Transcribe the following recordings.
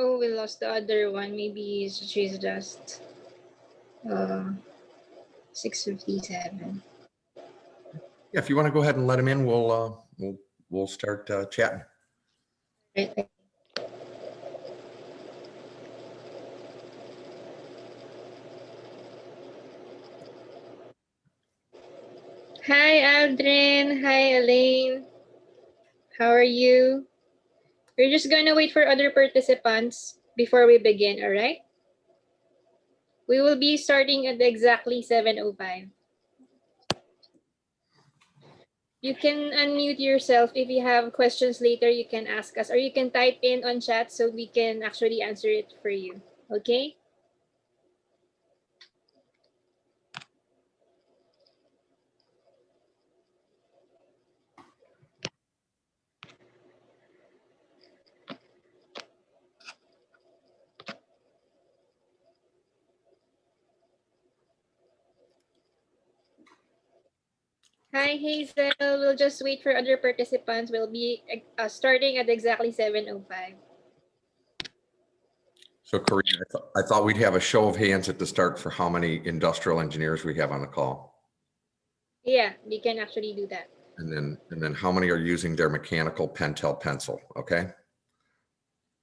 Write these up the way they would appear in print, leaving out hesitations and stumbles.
Oh, we lost the other one. Maybe she's just 6:57. Yeah, if you want to go ahead and let him in, we'll start chatting. Right. Hi, Aldrin. Hi, Elaine. How are you? We're just gonna wait for other participants before we begin, all right? We will be starting at exactly 7:05. You can unmute yourself. If you have questions later, you can ask us, or you can type in on chat so we can actually answer it for you, okay? Hi, Hazel. We'll just wait for other participants. We'll be starting at exactly 7:05. So, Korina, I thought we'd have a show of hands at the start for how many industrial engineers we have on the call. Yeah, we can actually do that. And then how many are using their mechanical Pentel pencil, okay?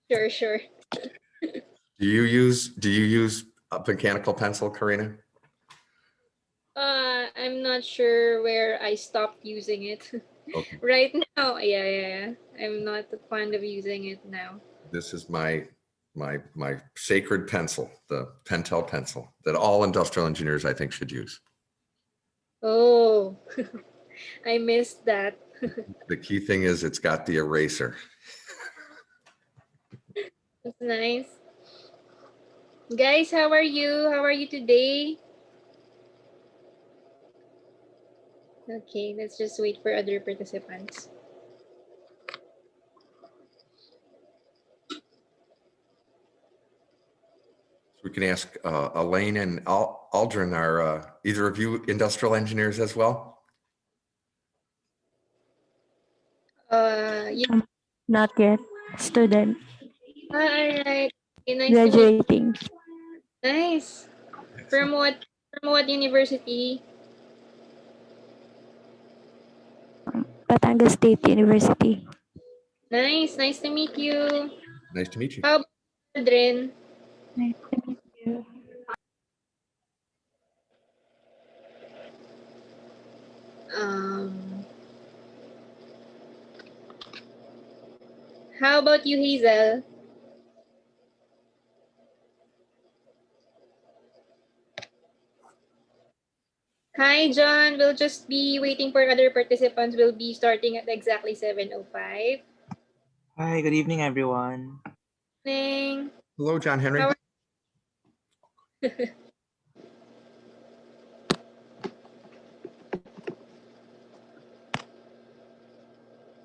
Sure. Do you use a mechanical pencil, Korina? I'm not sure where I stopped using it. Okay. Right now, yeah. I'm not fond of using it now. This is my sacred pencil, the Pentel pencil that all industrial engineers I think should use. Oh, I missed that. The key thing is it's got the eraser. That's nice. Guys, how are you? How are you today? Okay, let's just wait for other participants. We can ask Elaine and Aldrin, are either of you industrial engineers as well? Yeah. Not yet. Student. All right. Okay, nice to meet Graduating. you. Nice. From what university? Batangas State University. Nice to meet you. Nice to meet you. How about Aldrin? Nice to meet you. How about you, Hazel? Hi, John. We'll just be waiting for other participants. We'll be starting at exactly 7:05. Hi, good evening, everyone. Morning. Hello, John Henry. How are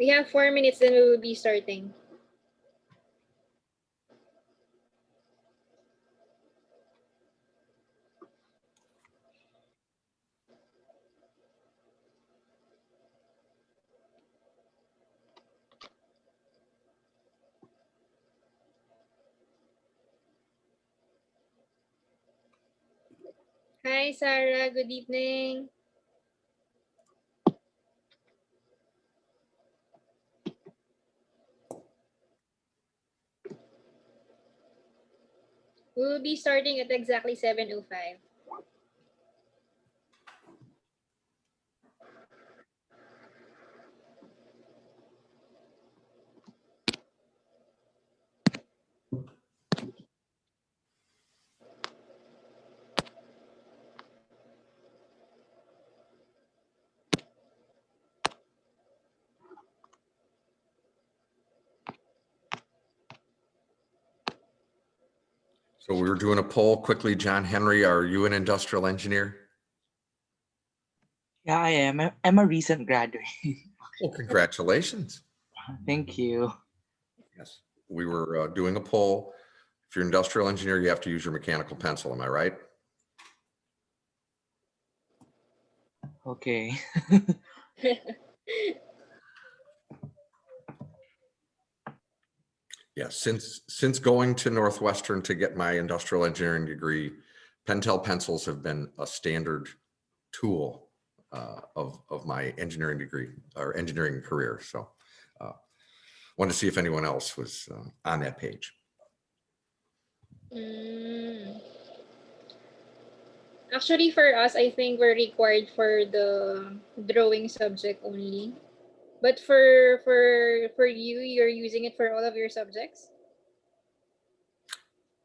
We have 4 minutes, then we will be starting. Hi, Sarah. Good evening. We will be starting at exactly 7:05. So we were doing a poll quickly. John Henry, are you an industrial engineer? Yeah, I am. I'm a recent graduate. Well, congratulations. Thank you. Yes, we were doing a poll. If you're an industrial engineer, you have to use your mechanical pencil. Am I right? Okay. Yeah, since going to Northwestern to get my industrial engineering degree, Pentel pencils have been a standard tool of my engineering degree or engineering career. So wanted to see if anyone else was on that page. Actually, for us, I think we're required for the drawing subject only. But for you, you're using it for all of your subjects?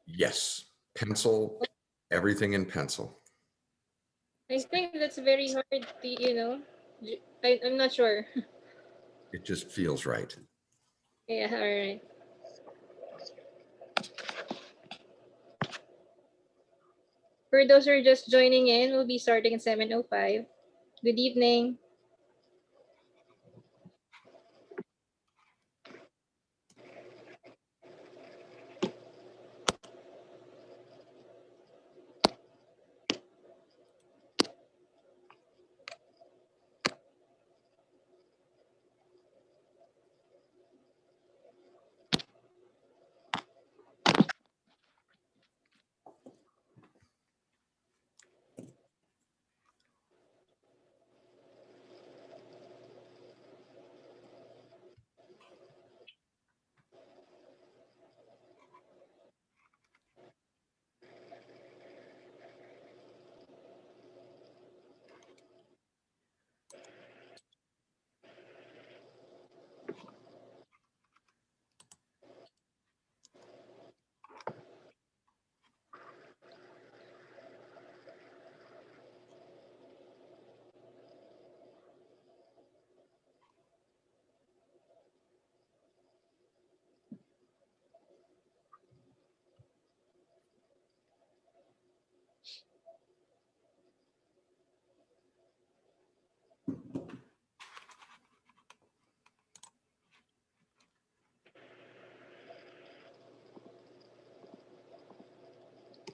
Yes, pencil, everything in pencil. I think that's very hard to, I'm not sure. It just feels right. Yeah, all right. For those who are just joining in, we'll be starting at 7:05. Good evening.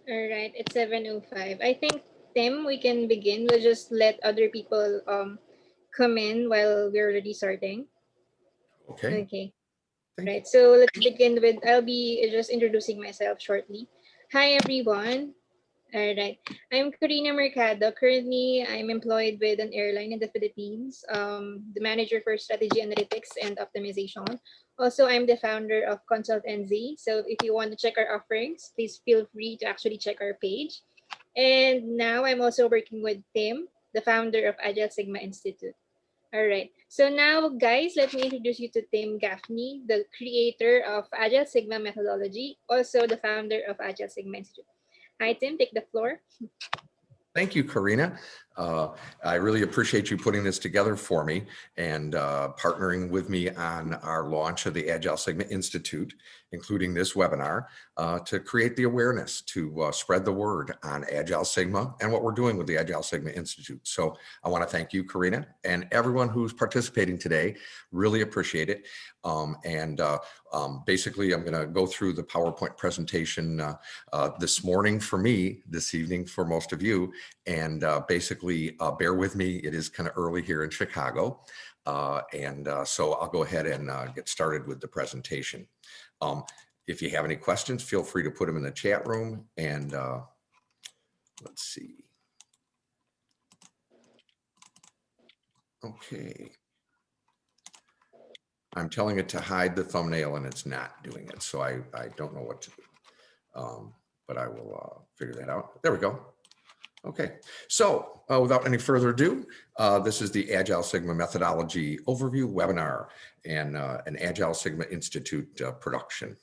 All right, it's 7:05. I think, Tim, we can begin. We'll just let other people come in while we're already starting. Okay. Okay. Thank Right. So let's begin with, I'll be just introducing myself shortly. Hi, everyone. All right. I'm Korina Mercado. Currently, I'm employed with an airline in the Philippines, the manager for strategy analytics and optimization. Also, I'm the founder of Konsult NZ. So if you want to check our offerings, please feel free to actually check our page. And now I'm also working with Tim, the founder of Agile Sigma Institute. All right. So now, guys, let me introduce you to Tim Gaffney, the creator of Agile Sigma Methodology, also the founder of Agile Sigma Institute. Hi, Tim, take the floor. Thank you, Korina. I really appreciate you putting this together for me and partnering with me on our launch of the Agile Sigma Institute, including this webinar, to create the awareness, to spread the word on Agile Sigma and what we're doing with the Agile Sigma Institute. So I want to thank you, Korina, and everyone who's participating today. Really appreciate it. Basically, I'm going to go through the PowerPoint presentation this morning for me, this evening for most of you, and basically bear with me. It is kind of early here in Chicago. So I'll go ahead and get started with the presentation. If you have any questions, feel free to put them in the chat room. And let's see. Okay. I'm telling it to hide the thumbnail and it's not doing it. So I don't know what to do, but I will figure that out. There we go. Okay, so without any further ado, this is the Agile Sigma Methodology Overview webinar and an Agile Sigma Institute production.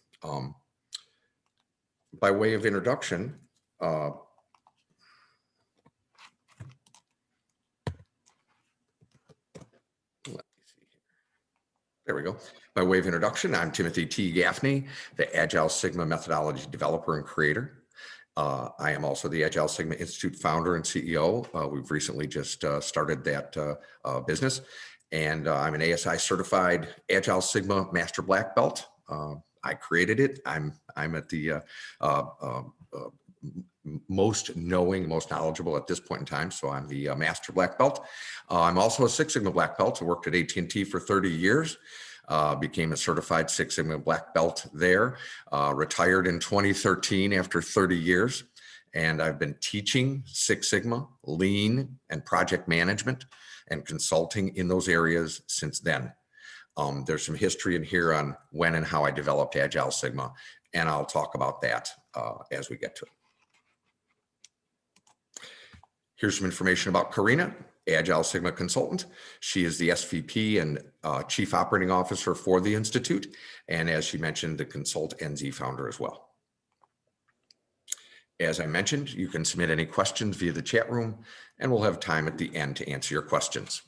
By way of introduction, there we go. By way of introduction, I'm Timothy T. Gaffney, the Agile Sigma Methodology developer and creator. I am also the Agile Sigma Institute founder and CEO. We've recently just started that business. And I'm an ASI certified Agile Sigma Master Black Belt. I created it. I'm at the most knowing, most knowledgeable at this point in time. So I'm the Master Black Belt. I'm also a Six Sigma Black Belt. I worked at AT&T for 30 years. became a certified Six Sigma black belt there, retired in 2013 after 30 years. And I've been teaching Six Sigma, Lean, and project management and consulting in those areas since then. There's some history in here on when and how I developed Agile Sigma, and I'll talk about that as we get to it. Here's some information about Korina, Agile Sigma consultant. She is the SVP and Chief Operating Officer for the Institute, and as she mentioned, the Konsult NZ founder as well. As I mentioned, you can submit any questions via the chat room, and we'll have time at the end to answer your questions.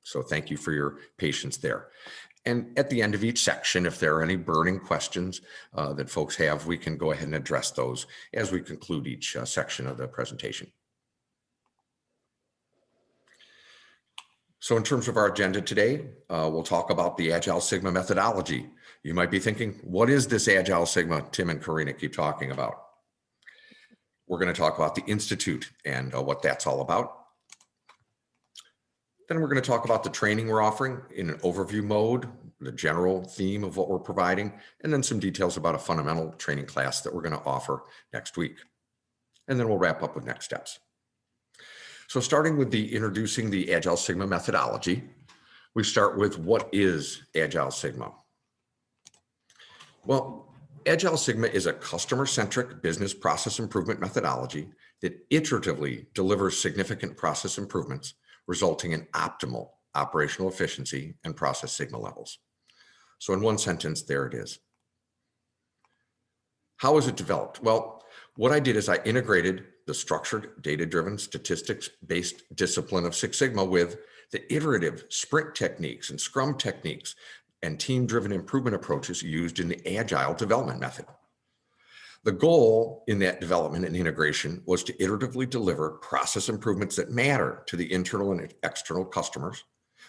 So thank you for your patience there. And at the end of each section, if there are any burning questions that folks have, we can go ahead and address those as we conclude each section of the presentation. So in terms of our agenda today, we'll talk about the Agile Sigma methodology. You might be thinking, what is this Agile Sigma Tim and Korina keep talking about? We're going to talk about the Institute and what that's all about. Then we're going to talk about the training we're offering in an overview mode, the general theme of what we're providing, and then some details about a fundamental training class that we're going to offer next week. And then we'll wrap up with next steps. So starting with introducing the Agile Sigma methodology, we start with what is Agile Sigma? Well, Agile Sigma is a customer-centric business process improvement methodology that iteratively delivers significant process improvements, resulting in optimal operational efficiency and process sigma levels. So in one sentence, there it is. How was it developed? Well, what I did is I integrated the structured, data-driven, statistics-based discipline of Six Sigma with the iterative sprint techniques and Scrum techniques and team-driven improvement approaches used in the Agile development method. The goal in that development and integration was to iteratively deliver process improvements that matter to the internal and external customers,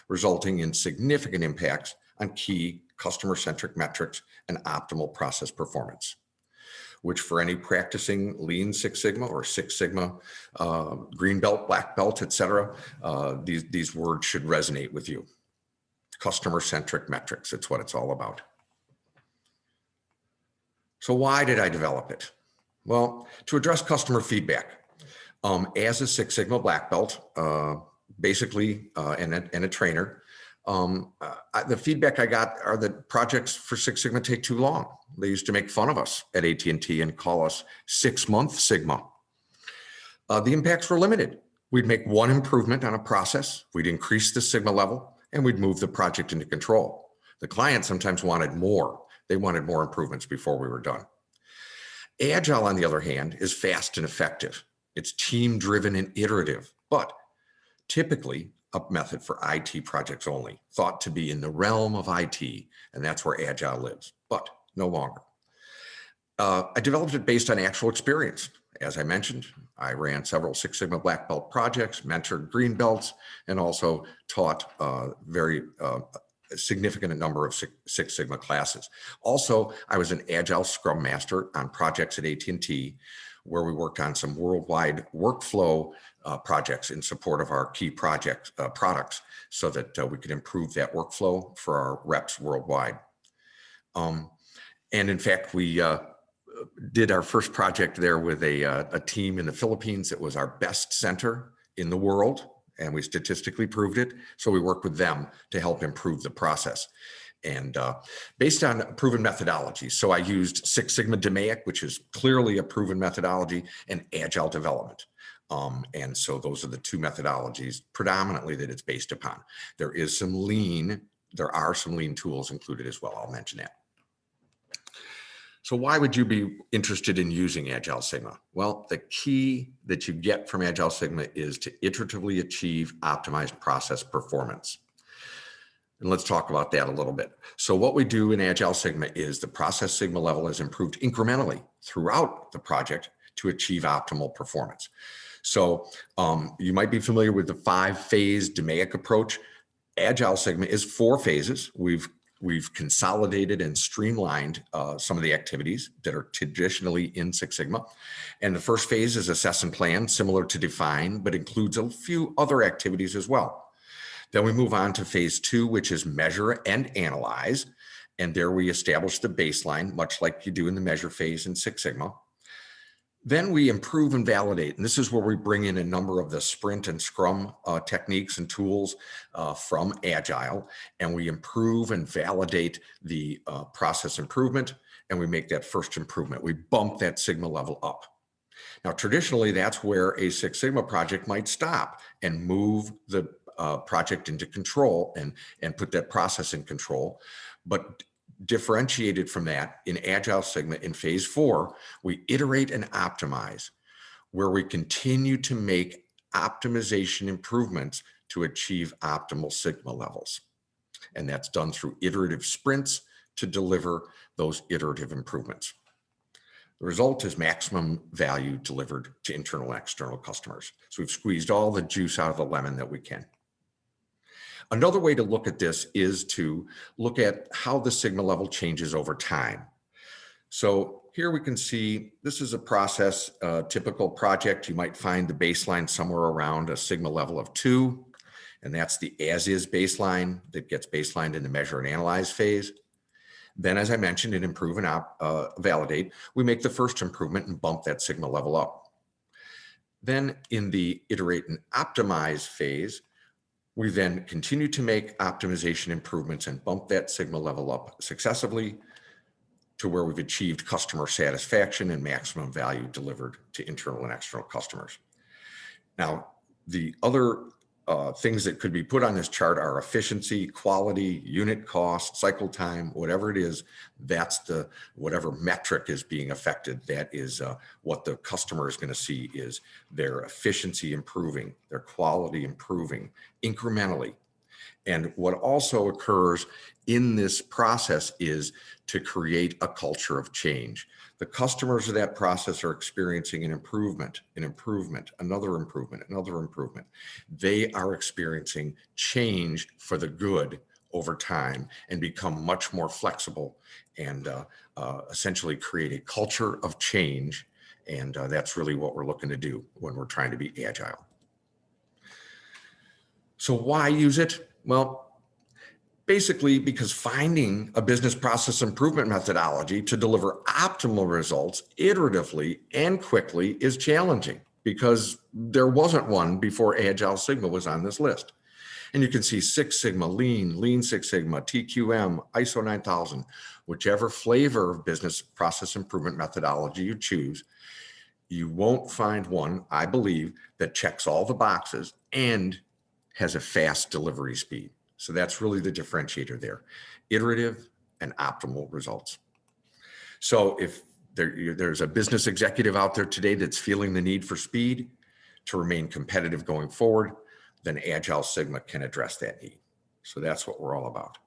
resulting in significant impacts on key customer-centric metrics and optimal process performance, which for any practicing Lean Six Sigma or Six Sigma, green belt, black belt, et cetera, these words should resonate with you. Customer-centric metrics, it's what it's all about. So why did I develop it? Well, to address customer feedback. As a Six Sigma black belt, basically, and a trainer, the feedback I got are that projects for Six Sigma take too long. They used to make fun of us at AT&T and call us 6-month Sigma. The impacts were limited. We'd make one improvement on a process, we'd increase the Sigma level, and we'd move the project into control. The client sometimes wanted more. They wanted more improvements before we were done. Agile, on the other hand, is fast and effective. It's team-driven and iterative, but typically a method for IT projects only, thought to be in the realm of IT, and that's where Agile lives, but no longer. I developed it based on actual experience. As I mentioned, I ran several Six Sigma black belt projects, mentored green belts, and also taught very significant number of Six Sigma classes. Also, I was an Agile Scrum Master on projects at AT&T, where we worked on some worldwide workflow projects in support of our key project products so that we could improve that workflow for our reps worldwide. And in fact, we did our first project there with a team in the Philippines. It was our best center in the world, and we statistically proved it. So we worked with them to help improve the process. And based on proven methodology. So I used Six Sigma DMAIC, which is clearly a proven methodology, and Agile development. And so those are the two methodologies predominantly that it's based upon. There are some Lean tools included as well. I'll mention that. So why would you be interested in using Agile Sigma? Well, the key that you get from Agile Sigma is to iteratively achieve optimized process performance. And let's talk about that a little bit. So what we do in Agile Sigma is the process Sigma level is improved incrementally throughout the project to achieve optimal performance. So you might be familiar with the 5-phase DMAIC approach. Agile Sigma is 4 phases. We've consolidated and streamlined some of the activities that are traditionally in Six Sigma. And the first phase is assess and plan, similar to define, but includes a few other activities as well. Then we move on to phase 2, which is measure and analyze. And there we establish the baseline, much like you do in the measure phase in Six Sigma. Then we improve and validate. And this is where we bring in a number of the sprint and scrum techniques and tools from Agile. And we improve and validate the process improvement. And we make that first improvement. We bump that Sigma level up. Now, traditionally, that's where a Six Sigma project might stop and move the project into control and put that process in control. But differentiated from that, in Agile Sigma, in phase 4, we iterate and optimize, where we continue to make optimization improvements to achieve optimal Sigma levels. And that's done through iterative sprints to deliver those iterative improvements. The result is maximum value delivered to internal and external customers. So we've squeezed all the juice out of the lemon that we can. Another way to look at this is to look at how the Sigma level changes over time. So here we can see this is a process, a typical project. You might find the baseline somewhere around a Sigma level of 2, and that's the as-is baseline that gets baselined in the measure and analyze phase. Then, as I mentioned, in improve and validate, we make the first improvement and bump that Sigma level up. Then in the iterate and optimize phase, we then continue to make optimization improvements and bump that Sigma level up successively to where we've achieved customer satisfaction and maximum value delivered to internal and external customers. Now, the other things that could be put on this chart are efficiency, quality, unit cost, cycle time, whatever it is, that's the whatever metric is being affected. That is what the customer is going to see is their efficiency improving, their quality improving incrementally. And what also occurs in this process is to create a culture of change. The customers of that process are experiencing an improvement, another improvement, another improvement. They are experiencing change for the good over time and become much more flexible and essentially create a culture of change. And that's really what we're looking to do when we're trying to be agile. So why use it? Well, basically because finding a business process improvement methodology to deliver optimal results iteratively and quickly is challenging because there wasn't one before Agile Sigma was on this list. And you can see Six Sigma, Lean Six Sigma, TQM, ISO 9000, whichever flavor of business process improvement methodology you choose, you won't find one, I believe, that checks all the boxes and has a fast delivery speed. So that's really the differentiator there, iterative and optimal results. So if there's a business executive out there today that's feeling the need for speed to remain competitive going forward, then Agile Sigma can address that need. So that's what we're all about.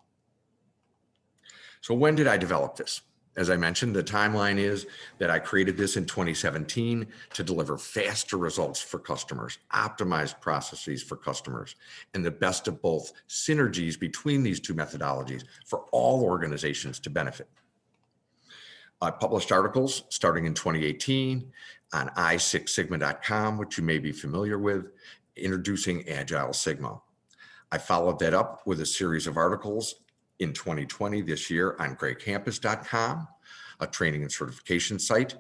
So when did I develop this? As I mentioned, the timeline is that I created this in 2017 to deliver faster results for customers, optimized processes for customers, and the best of both synergies between these two methodologies for all organizations to benefit. I published articles starting in 2018 on i6sigma.com, which you may be familiar with, introducing Agile Sigma. I followed that up with a series of articles in 2020, this year, on greycampus.com, a training and certification site,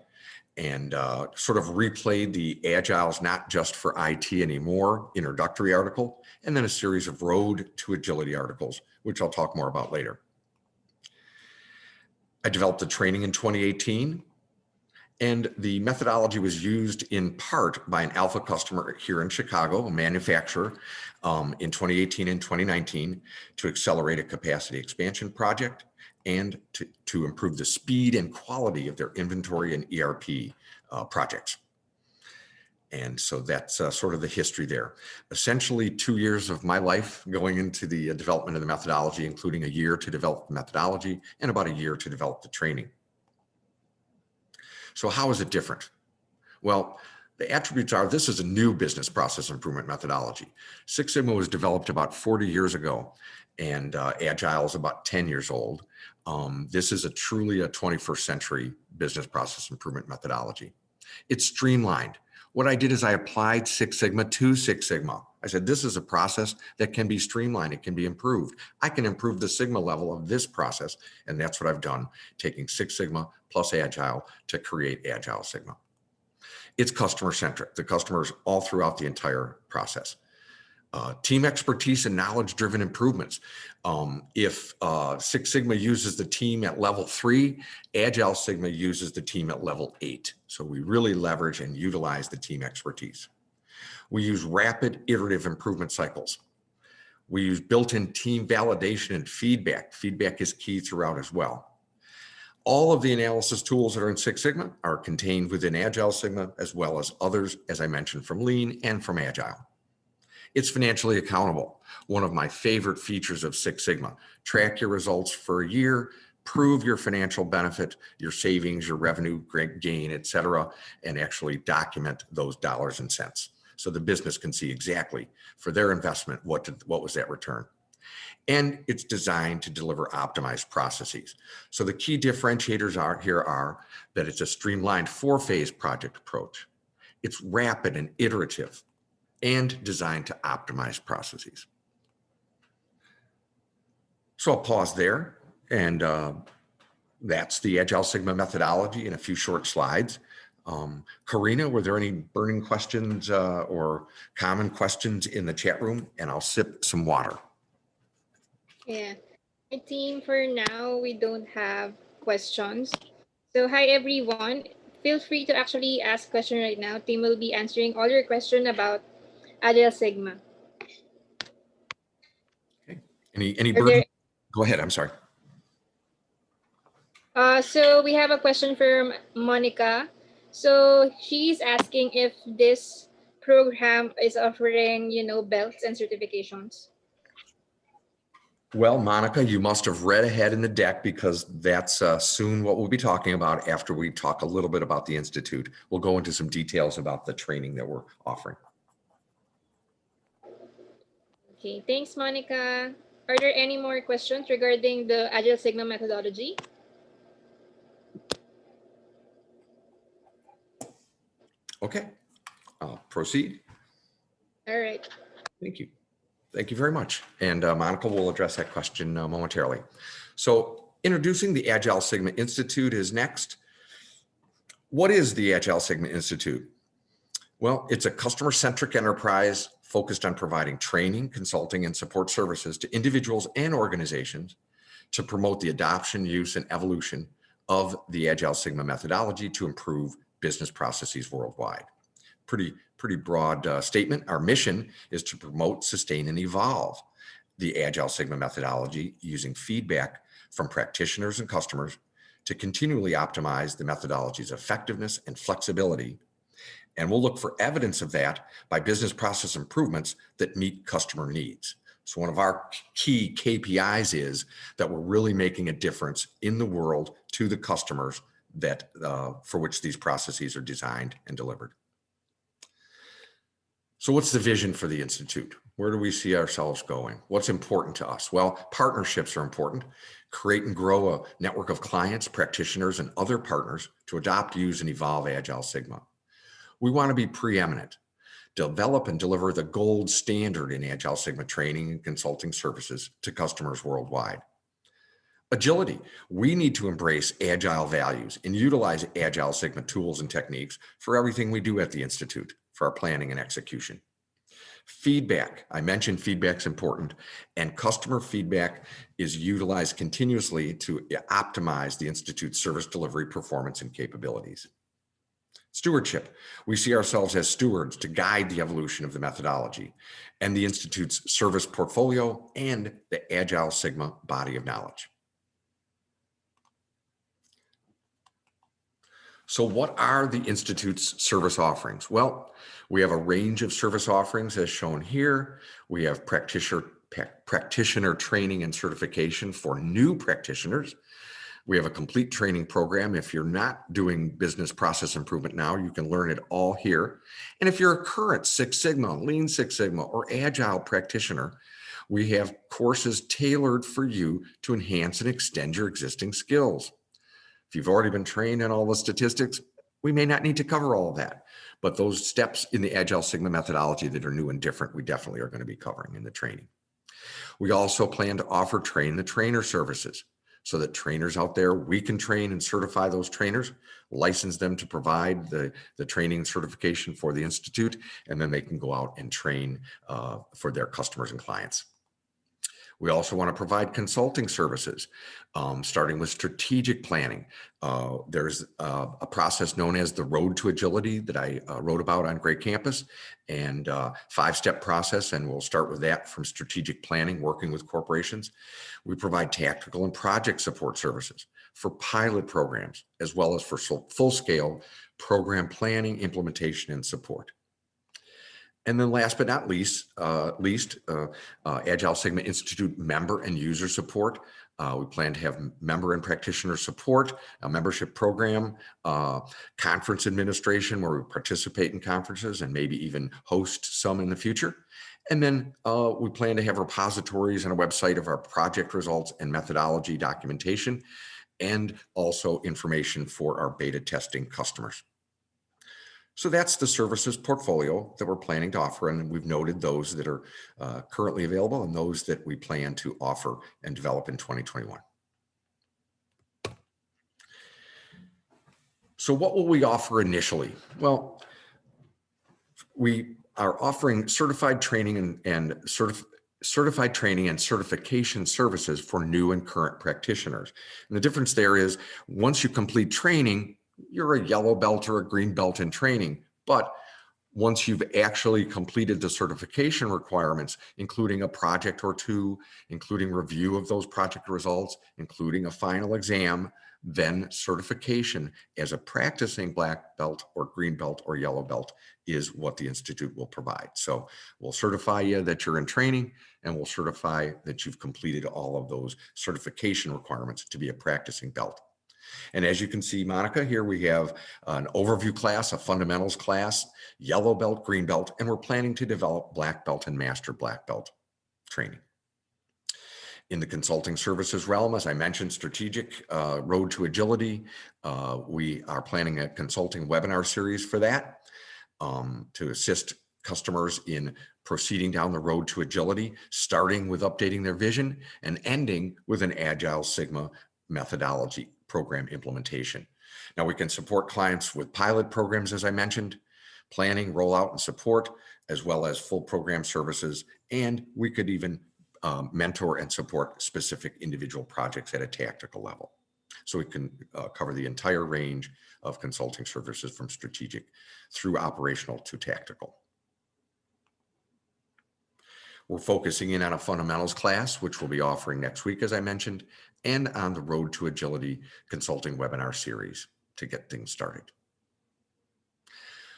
and sort of replayed the Agile's Not Just for IT Anymore introductory article, and then a series of Road to Agility articles, which I'll talk more about later. I developed the training in 2018, and the methodology was used in part by an alpha customer here in Chicago, a manufacturer, in 2018 and 2019 to accelerate a capacity expansion project and to improve the speed and quality of their inventory and ERP projects. And so that's sort of the history there. Essentially 2 years of my life going into the development of the methodology, including a year to develop the methodology and about a year to develop the training. So how is it different? Well, the attributes are, this is a new business process improvement methodology. Six Sigma was developed about 40 years ago, and Agile is about 10 years old. This is truly a 21st century business process improvement methodology. It's streamlined. What I did is I applied Six Sigma to Six Sigma. I said, this is a process that can be streamlined. It can be improved. I can improve the Sigma level of this process. And that's what I've done, taking Six Sigma plus Agile to create Agile Sigma. It's customer centric. The customers all throughout the entire process. Team expertise and knowledge-driven improvements. If Six Sigma uses the team at level 3, Agile Sigma uses the team at level 8. So we really leverage and utilize the team expertise. We use rapid iterative improvement cycles. We use built-in team validation and feedback. Feedback is key throughout as well. All of the analysis tools that are in Six Sigma are contained within Agile Sigma, as well as others, as I mentioned, from Lean and from Agile. It's financially accountable. One of my favorite features of Six Sigma. Track your results for a year, prove your financial benefit, your savings, your revenue gain, et cetera, and actually document those dollars and cents. So the business can see exactly for their investment, what was that return. And it's designed to deliver optimized processes. So the key differentiators are that it's a streamlined 4-phase project approach. It's rapid and iterative and designed to optimize processes. So I'll pause there, and that's the Agile Sigma methodology in a few short slides. Korina, were there any burning questions or common questions in the chat room? And I'll sip some water. Yeah. My team, for now, we don't have questions. So hi, everyone. Feel free to actually ask questions right now. Team will be answering all your questions about Agile Sigma. Okay. Any burning? Go ahead, I'm sorry. So we have a question from Monica. So she's asking if this program is offering, belts and certifications. Well, Monica, you must have read ahead in the deck, because that's soon what we'll be talking about after we talk a little bit about the Institute. We'll go into some details about the training that we're offering. Okay, thanks, Monica. Are there any more questions regarding the Agile Sigma methodology? Okay, I'll proceed. All right. Thank you. Thank you very much. And Monica will address that question momentarily. So introducing the Agile Sigma Institute is next. What is the Agile Sigma Institute? Well, it's a customer-centric enterprise focused on providing training, consulting, and support services to individuals and organizations to promote the adoption, use, and evolution of the Agile Sigma methodology to improve business processes worldwide. Pretty broad statement. Our mission is to promote, sustain, and evolve the Agile Sigma methodology using feedback from practitioners and customers to continually optimize the methodology's effectiveness and flexibility. And we'll look for evidence of that by business process improvements that meet customer needs. So one of our key KPIs is that we're really making a difference in the world to the customers that for which these processes are designed and delivered. So what's the vision for the Institute? Where do we see ourselves going? What's important to us? Well, partnerships are important. Create and grow a network of clients, practitioners, and other partners to adopt, use, and evolve Agile Sigma. We want to be preeminent, develop and deliver the gold standard in Agile Sigma training and consulting services to customers worldwide. Agility. We need to embrace Agile values and utilize Agile Sigma tools and techniques for everything we do at the Institute, for our planning and execution. Feedback. I mentioned feedback's important, and customer feedback is utilized continuously to optimize the Institute's service delivery performance and capabilities. Stewardship. We see ourselves as stewards to guide the evolution of the methodology and the Institute's service portfolio and the Agile Sigma body of knowledge. So what are the Institute's service offerings? Well, we have a range of service offerings as shown here. We have practitioner training and certification for new practitioners. We have a complete training program. If you're not doing business process improvement now, you can learn it all here. And if you're a current Six Sigma, Lean Six Sigma, or Agile practitioner, we have courses tailored for you to enhance and extend your existing skills. If you've already been trained in all the statistics, We may not need to cover all of that, but those steps in the Agile Sigma methodology that are new and different, we definitely are going to be covering in the training. We also plan to offer train the trainer services so that trainers out there, we can train and certify those trainers, license them to provide the training and certification for the Institute, and then they can go out and train for their customers and clients. We also want to provide consulting services, starting with strategic planning. There's a process known as the Road to Agility that I wrote about on Great Campus, and 5-step process, and we'll start with that from strategic planning, working with corporations. We provide tactical and project support services for pilot programs, as well as for full-scale program planning, implementation, and support. And then last but not least, Agile Sigma Institute member and user support. We plan to have member and practitioner support, a membership program, conference administration where we participate in conferences and maybe even host some in the future. And then we plan to have repositories and a website of our project results and methodology documentation, and also information for our beta testing customers. So that's the services portfolio that we're planning to offer, and we've noted those that are currently available and those that we plan to offer and develop in 2021. So what will we offer initially? Well, we are offering certified training and certification services for new and current practitioners. And the difference there is once you complete training, you're a yellow belt or a green belt in training. But once you've actually completed the certification requirements, including a project or two, including review of those project results, including a final exam, then certification as a practicing black belt or green belt or yellow belt is what the Institute will provide. So we'll certify you that you're in training, and we'll certify that you've completed all of those certification requirements to be a practicing belt. And as you can see, Monica, here we have an overview class, a fundamentals class, yellow belt, green belt, and we're planning to develop black belt and master black belt training. In the consulting services realm, as I mentioned, strategic road to agility, we are planning a consulting webinar series for that to assist customers in proceeding down the road to agility, starting with updating their vision and ending with an Agile Sigma methodology program implementation. Now we can support clients with pilot programs, as I mentioned, planning, rollout, and support, as well as full program services. And we could even mentor and support specific individual projects at a tactical level. So we can cover the entire range of consulting services from strategic through operational to tactical. We're focusing in on a fundamentals class, which we'll be offering next week, as I mentioned, and on the Road to Agility consulting webinar series to get things started.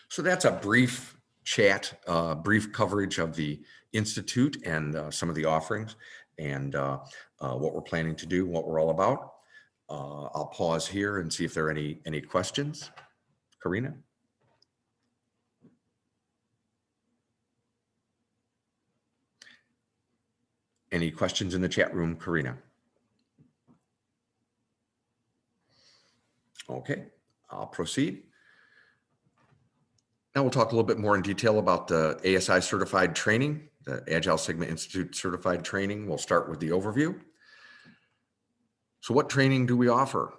So that's a brief chat, brief coverage of the Institute and some of the offerings and what we're planning to do, what we're all about. I'll pause here and see if there are any questions. Korina? Any questions in the chat room, Korina? Okay, I'll proceed. Now we'll talk a little bit more in detail about the ASI certified training, the Agile Sigma Institute certified training. We'll start with the overview. So what training do we offer?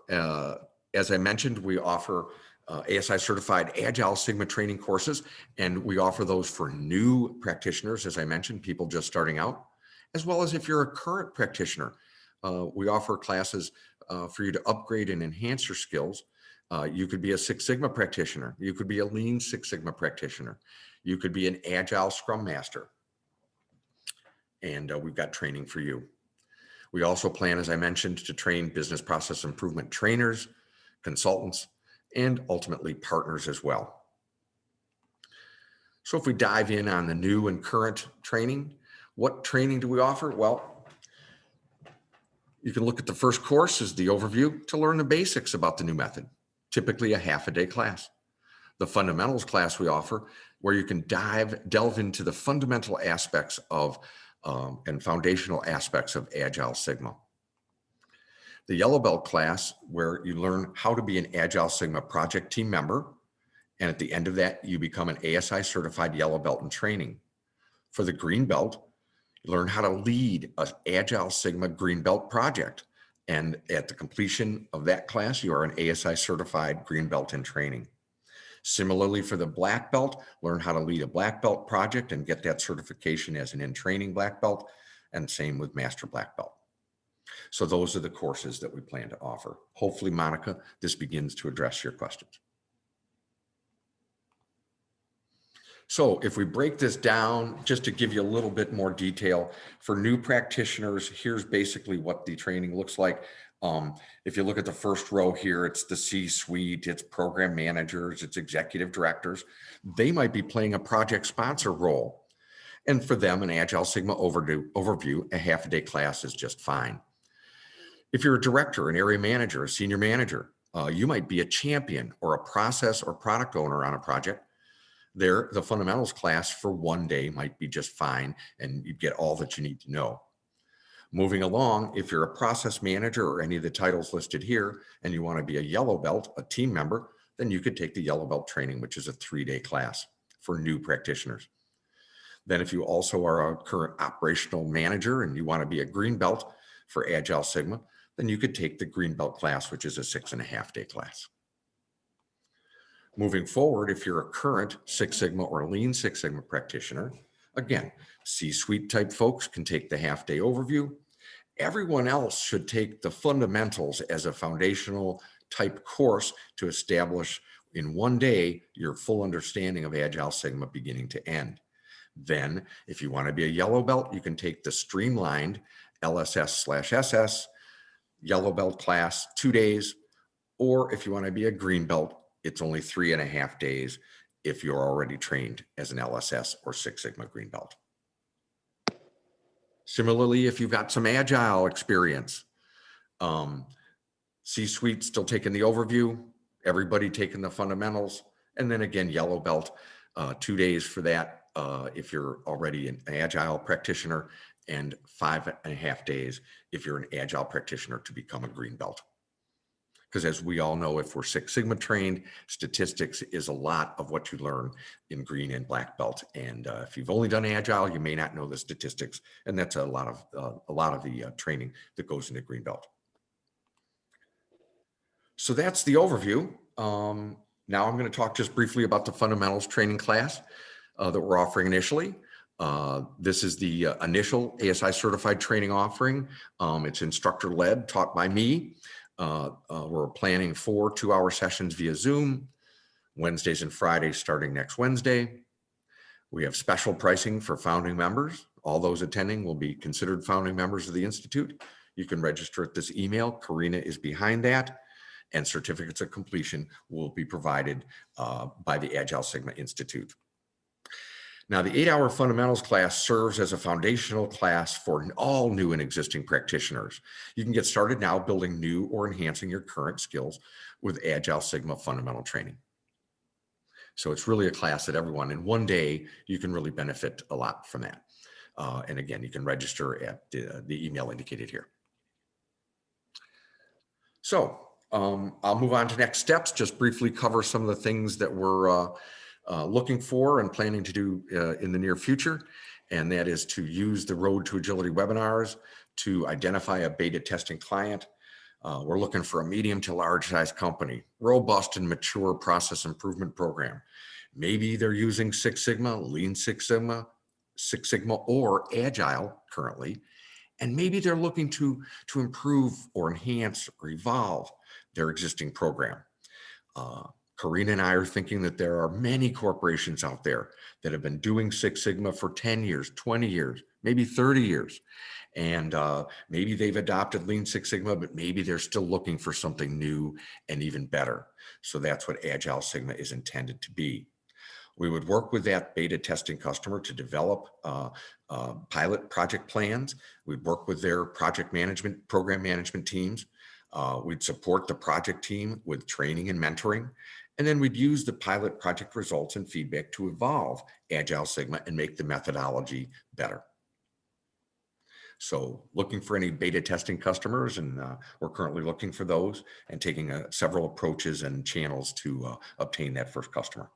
As I mentioned, we offer ASI certified Agile Sigma training courses, and we offer those for new practitioners, as I mentioned, people just starting out, as well as if you're a current practitioner. We offer classes for you to upgrade and enhance your skills. You could be a Six Sigma practitioner. You could be a Lean Six Sigma practitioner. You could be an Agile Scrum Master. And we've got training for you. We also plan, as I mentioned, to train business process improvement trainers, consultants, and ultimately partners as well. So if we dive in on the new and current training, what training do we offer? Well, you can look at the first course as the overview to learn the basics about the new method, typically a half-a-day class. The fundamentals class we offer, where you can delve into the fundamental aspects of and foundational aspects of Agile Sigma. The Yellow Belt class, where you learn how to be an Agile Sigma project team member. And at the end of that, you become an ASI certified Yellow Belt in training. For the Green Belt, you learn how to lead an Agile Sigma Green Belt project. And at the completion of that class, you are an ASI certified Green Belt in training. Similarly, for the Black Belt, learn how to lead a Black Belt project and get that certification as an in-training Black Belt, and same with Master Black Belt. So those are the courses that we plan to offer. Hopefully, Monica, this begins to address your questions. So if we break this down, just to give you a little bit more detail, for new practitioners, here's basically what the training looks like. If you look at the first row here, it's the C-suite, it's program managers, it's executive directors. They might be playing a project sponsor role. And for them, an Agile Sigma overview, a half-a-day class is just fine. If you're a director, an area manager, a senior manager, you might be a champion or a process or product owner on a project. There, the fundamentals class for one day might be just fine, and you get all that you need to know. Moving along, if you're a process manager or any of the titles listed here, and you want to be a Yellow Belt, a team member, then you could take the Yellow Belt training, which is a 3-day class for new practitioners. Then if you also are a current operational manager and you want to be a Green Belt for Agile Sigma, then you could take the Green Belt class, which is a 6.5-day class. Moving forward, if you're a current Six Sigma or Lean Six Sigma practitioner, again, C-suite type folks can take the half-day overview. Everyone else should take the fundamentals as a foundational type course to establish in one day your full understanding of Agile Sigma beginning to end. Then, if you want to be a Yellow Belt, you can take the streamlined LSS/SS Yellow Belt class, 2 days, or if you want to be a Green Belt, it's only 3.5 days if you're already trained as an LSS or Six Sigma Green Belt. Similarly, if you've got some Agile experience, C-suite still taking the overview, everybody taking the fundamentals, and then again, Yellow Belt, 2 days for that if you're already an Agile practitioner, and 5.5 days if you're an Agile practitioner to become a Green Belt. Because as we all know, if we're Six Sigma trained, statistics is a lot of what you learn in Green and Black Belt. And if you've only done Agile, you may not know the statistics. And that's a lot of the training that goes into Green Belt. So that's the overview. Now I'm going to talk just briefly about the fundamentals training class that we're offering initially. This is the initial ASI certified training offering. It's instructor-led, taught by me. We're planning 4 2-hour sessions via Zoom, Wednesdays and Fridays starting next Wednesday. We have special pricing for founding members. All those attending will be considered founding members of the Institute. You can register at this email. Korina is behind that. And certificates of completion will be provided by the Agile Sigma Institute. Now, the 8-hour fundamentals class serves as a foundational class for all new and existing practitioners. You can get started now building new or enhancing your current skills with Agile Sigma fundamental training. So it's really a class that everyone in one day, you can really benefit a lot from that. And again, you can register at the email indicated here. So I'll move on to next steps, just briefly cover some of the things that we're looking for and planning to do in the near future. And that is to use the Road to Agility webinars to identify a beta testing client. We're looking for a medium to large size company, robust and mature process improvement program. Maybe they're using Six Sigma, Lean Six Sigma, or Agile currently. And maybe they're looking to improve or enhance or evolve their existing program. Korina and I are thinking that there are many corporations out there that have been doing Six Sigma for 10 years, 20 years, maybe 30 years. And maybe they've adopted Lean Six Sigma, but maybe they're still looking for something new and even better. So that's what Agile Sigma is intended to be. We would work with that beta testing customer to develop pilot project plans. We'd work with their project management, program management teams. We'd support the project team with training and mentoring. And then we'd use the pilot project results and feedback to evolve Agile Sigma and make the methodology better. So looking for any beta testing customers, and we're currently looking for those and taking several approaches and channels to obtain that first customer.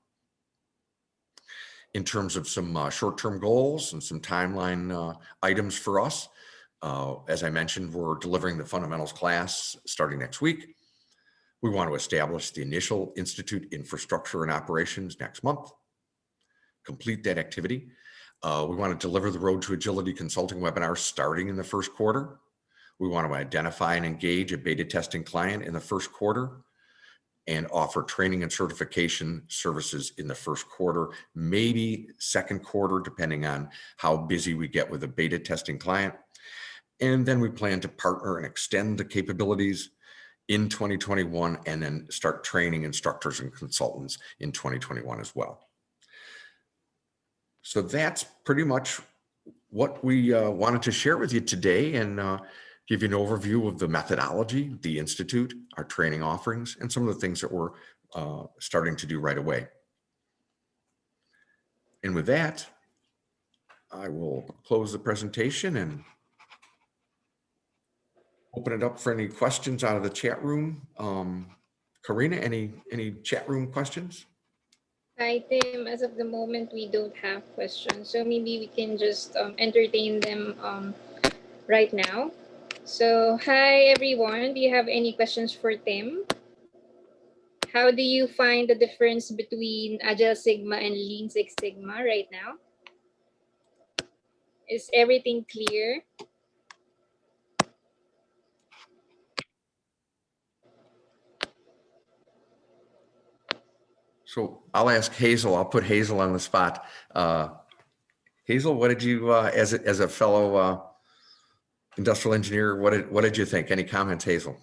In terms of some short-term goals and some timeline items for us, as I mentioned, we're delivering the fundamentals class starting next week. We want to establish the initial institute infrastructure and operations next month, complete that activity. We want to deliver the Road to Agility consulting webinar starting in the first quarter. We want to identify and engage a beta testing client in the first quarter and offer training and certification services in the first quarter, maybe second quarter, depending on how busy we get with a beta testing client. And then we plan to partner and extend the capabilities in 2021 and then start training instructors and consultants in 2021 as well. So that's pretty much what we wanted to share with you today, and give you an overview of the methodology, the Institute, our training offerings, and some of the things that we're starting to do right away. And with that, I will close the presentation and open it up for any questions out of the chat room. Korina, any chat room questions? Hi, Tim. As of the moment, we don't have questions. So maybe we can just entertain them right now. So, hi, everyone. Do you have any questions for Tim? How do you find the difference between Agile Sigma and Lean Six Sigma right now? Is everything clear? So I'll ask Hazel. I'll put Hazel on the spot. Hazel, what did you, as a fellow industrial engineer, what did you think? Any comments, Hazel?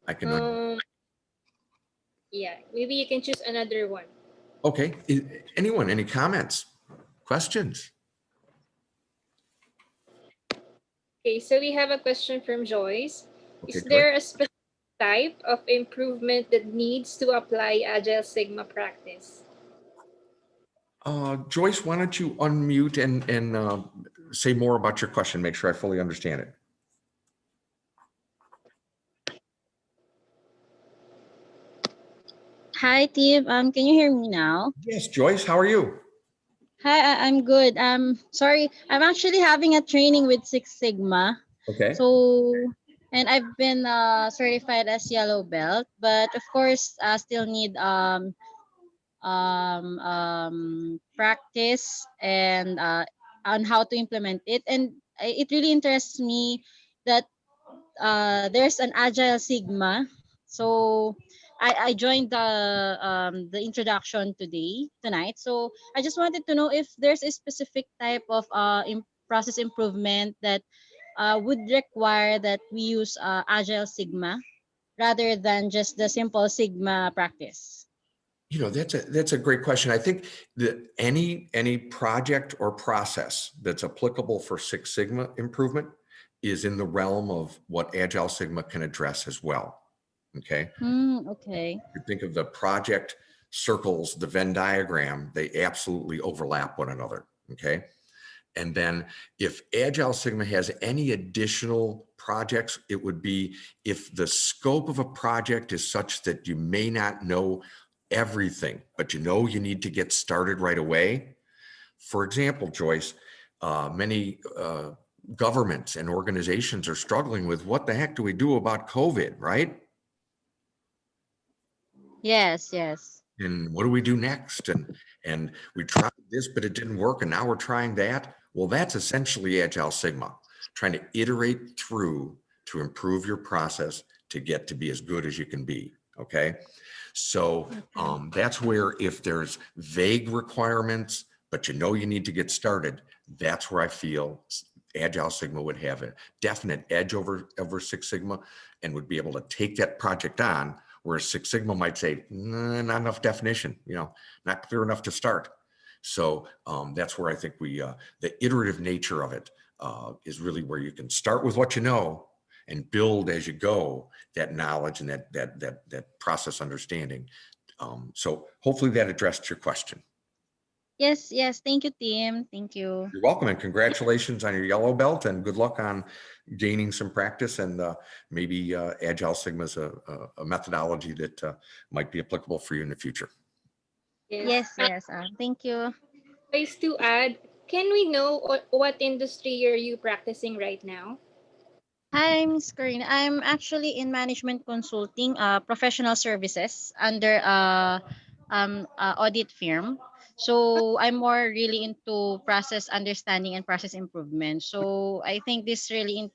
I can. Yeah, maybe you can choose another one. Okay. Anyone? Any comments? Questions? Okay, so we have a question from Joyce. Okay, Is there a specific type of improvement that needs to apply Agile Sigma practice? Joyce, why don't you unmute and say more about your question, make sure I fully understand it. Hi, Steve. Can you hear me now? Yes, Joyce, how are you? Hi, I'm good. Sorry, I'm actually having a training with Six Sigma. Okay. So, and I've been certified as yellow belt, but of course, I still need practice and on how to implement it. And it really interests me that there's an Agile Sigma. So I joined the introduction tonight. So I just wanted to know if there's a specific type of process improvement that would require that we use Agile Sigma rather than just the simple Sigma practice. You know, that's a great question. I think that any project or process that's applicable for Six Sigma improvement is in the realm of what Agile Sigma can address as well. Okay. Okay. You think of the project circles, the Venn diagram, they absolutely overlap one another. Okay. And then if Agile Sigma has any additional projects, it would be if the scope of a project is such that you may not know everything, but you know you need to get started right away. For example, Joyce, many governments and organizations are struggling with what the heck do we do about COVID, right? Yes. And what do we do next? And we tried this, but it didn't work, and now we're trying that. Well, that's essentially Agile Sigma, trying to iterate through to improve your process to get to be as good as you can be. Okay. So that's where if there's vague requirements, but you know you need to get started, that's where I feel Agile Sigma would have a definite edge over Six Sigma and would be able to take that project on, whereas Six Sigma might say, nah, not enough definition, you know, not clear enough to start. So that's where I think the iterative nature of it is really where you can start with what you know and build as you go that knowledge and that process understanding So hopefully that addressed your question. Yes, yes. Thank you, Tim. Thank you. You're welcome, and congratulations on your yellow belt, and good luck on gaining some practice, and maybe Agile Sigma is a methodology that might be applicable for you in the future. Yes, yes. Thank you. Ways to add, can we know what industry are you practicing right now? Hi, Miss Korina. I'm actually in management consulting, professional services under audit firm. So I'm more really into process understanding and process improvement. So I think this really,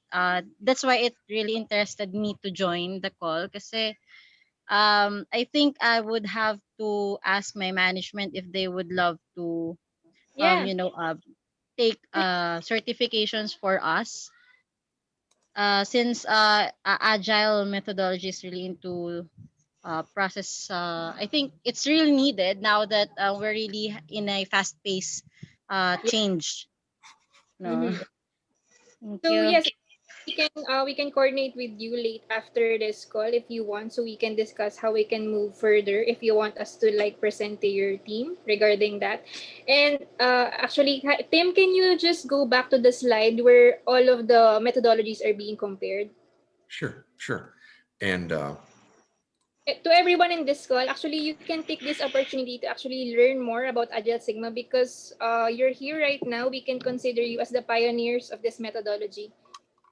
that's why it really interested me to join the call. Kasi I think I would have to ask my management if they would love to, Yeah. take certifications for us, since agile methodology is really into process. I think it's really needed now that we're really in a fast paced Yeah. change. No. Mhm. Thank So you. yes, we can coordinate with you late after this call if you want, so we can discuss how we can move further if you want us to like present to your team regarding that. And actually, Tim, can you just go back to the slide where all of the methodologies are being compared? Sure, sure. And To everyone in this call, actually, you can take this opportunity to actually learn more about Agile Sigma because you're here right now. We can consider you as the pioneers of this methodology.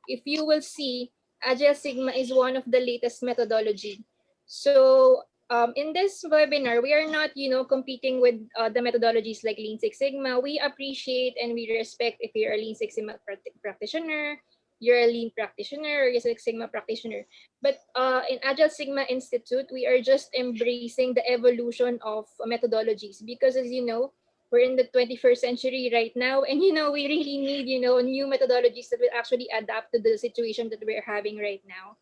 If you will see, Agile Sigma is one of the latest methodology. So in this webinar, we are not, competing with the methodologies like Lean Six Sigma. We appreciate and we respect if you're a Lean Six Sigma practitioner, you're a Lean practitioner, or you're a Six Sigma practitioner. But in Agile Sigma Institute, we are just embracing the evolution of methodologies because, as you know, we're in the 21st century right now, and we really need new methodologies that will actually adapt to the situation that we're having right now.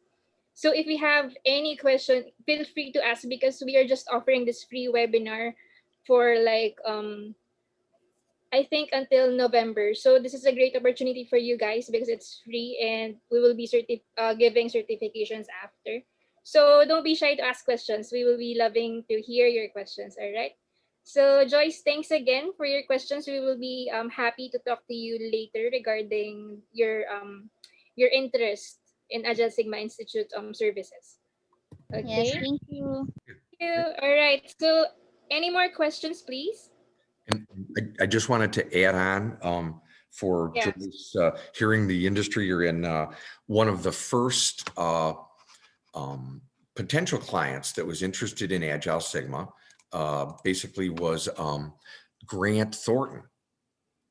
So if we have any question, feel free to ask because we are just offering this free webinar for like I think until November. So this is a great opportunity for you guys because it's free and we will be giving certifications after. So don't be shy to ask questions. We will be loving to hear your questions. All right. So Joyce, thanks again for your questions. We will be happy to talk to you later regarding your interest in Agile Sigma Institute services. Yes, Okay. thank you. Thank you. All right. So any more questions, please? And I just wanted to add on for Yeah. Joyce, hearing the industry you're in, one of the first potential clients that was interested in Agile Sigma basically was Grant Thornton.